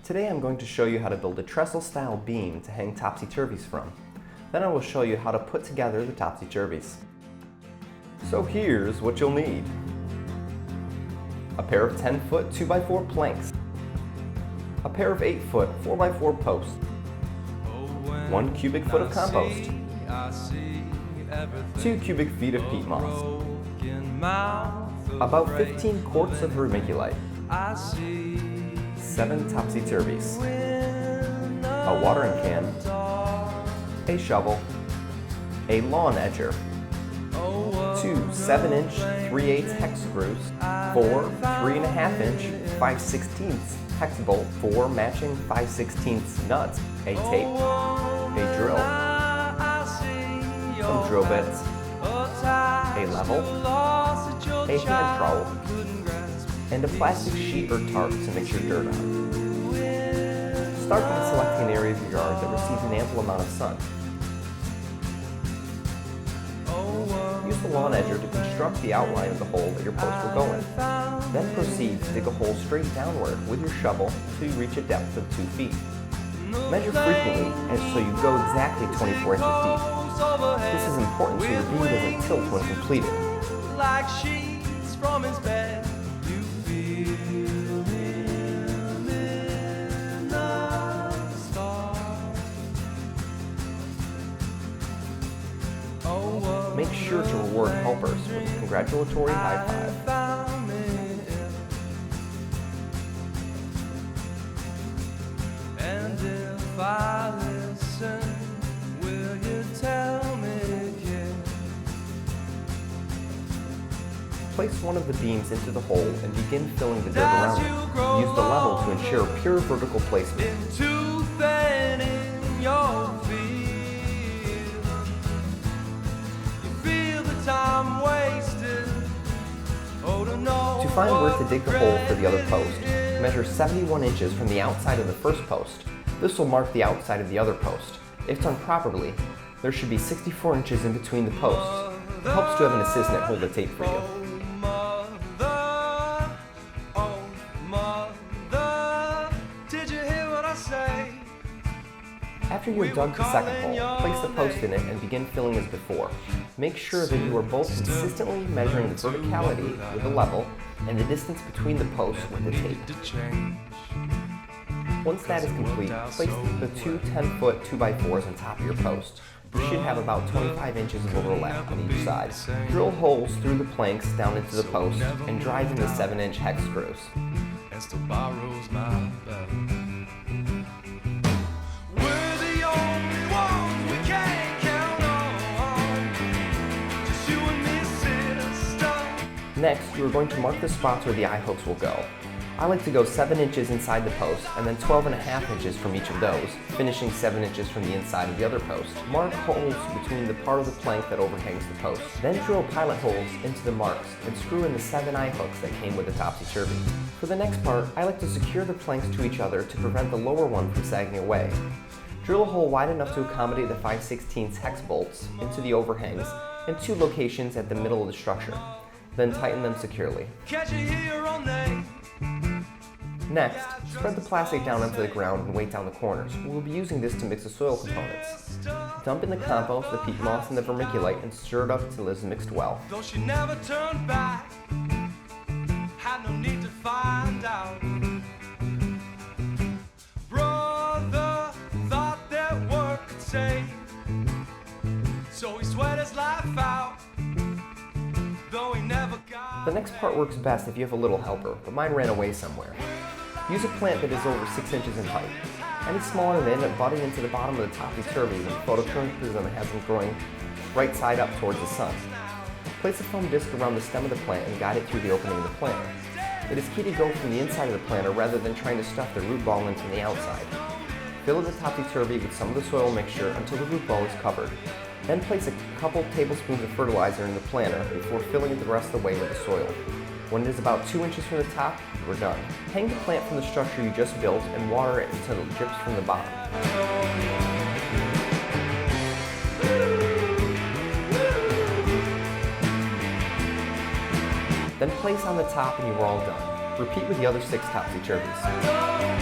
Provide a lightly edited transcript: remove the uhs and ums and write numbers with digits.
Today I'm going to show you how to build a trestle-style beam to hang topsy-turvies from. Then I will show you how to put together the topsy-turvies. So here's what you'll need. A pair of 10-foot 2x4 planks. A pair of 8-foot 4x4 posts. 1 cubic foot of compost. 2 cubic feet of peat moss. About 15 quarts of vermiculite. 7 topsy-turvies. A watering can. A shovel. A lawn edger. 2 7-inch 3/8 hex screws. 4 3.5-inch 5/16 hex bolt. 4 matching 5/16 nuts. A tape. A drill. Some drill bits. A level. A hand trowel. And a plastic sheet or tarp to mix your dirt on. Start by selecting an area of your yard that receives an ample amount of sun. Use the lawn edger to construct the outline of the hole that your post will go in. Then proceed to dig a hole straight downward with your shovel until you reach a depth of 2 feet. Measure frequently so you go exactly 24 inches deep. This is important so your beam doesn't tilt when completed. Like sheets from his bed. Make sure to reward helpers with a congratulatory high five. And if I listen, will you tell me again? Place one of the beams into the hole and begin filling the dirt around it. Use the level to ensure pure vertical placement. Too thin in your time wasted. Oh, to find where to dig the hole for the other post, measure 71 inches from the outside of the first post. This will mark the outside of the other post. If done properly, there should be 64 inches in between the posts. It helps to have an assistant hold the tape for you. Did you hear what I say? After you have dug the second hole, place the post in it and begin filling as before. Make sure that you are both consistently measuring the verticality with the level and the distance between the posts with the tape. Once that is complete, place the 2 10-foot 2x4s on top of your post. You should have about 25 inches of overlap on each side. Drill holes through the planks down into the post and drive in the 7-inch hex screws. Next, you are going to mark the spots where the eye hooks will go. I like to go 7 inches inside the post and then 12.5 inches from each of those, finishing 7 inches from the inside of the other post. Mark holes between the part of the plank that overhangs the post. Then drill pilot holes into the marks and screw in the 7 eye hooks that came with the topsy-turvy. For the next part, I like to secure the planks to each other to prevent the lower one from sagging away. Drill a hole wide enough to accommodate the 5/16 hex bolts into the overhangs in 2 locations at the middle of the structure. Then tighten them securely. Next, spread the plastic down onto the ground and weight down the corners. We'll be using this to mix the soil components. Dump in the compost, the peat moss, and the vermiculite and stir it up until it is mixed well. Though she never turned back, had no need to find out. Brother thought that work could save, so he sweat his life out. The next part works best if you have a little helper, but mine ran away somewhere. Use a plant that is over 6 inches in height. Any smaller than end up butting into the bottom of the topsy-turvy when the photocurrent prism has them growing right side up towards the sun. Place a foam disc around the stem of the plant and guide it through the opening of the planter. It is key to go from the inside of the planter rather than trying to stuff the root ball in from the outside. Fill the topsy-turvy with some of the soil mixture until the root ball is covered. Then place a couple tablespoons of fertilizer in the planter before filling it the rest of the way with the soil. When it is about 2 inches from the top, we're done. Hang the plant from the structure you just built and water it until it drips from the bottom. Then place on the top and you are all done. Repeat with the other 6 topsy-turvies.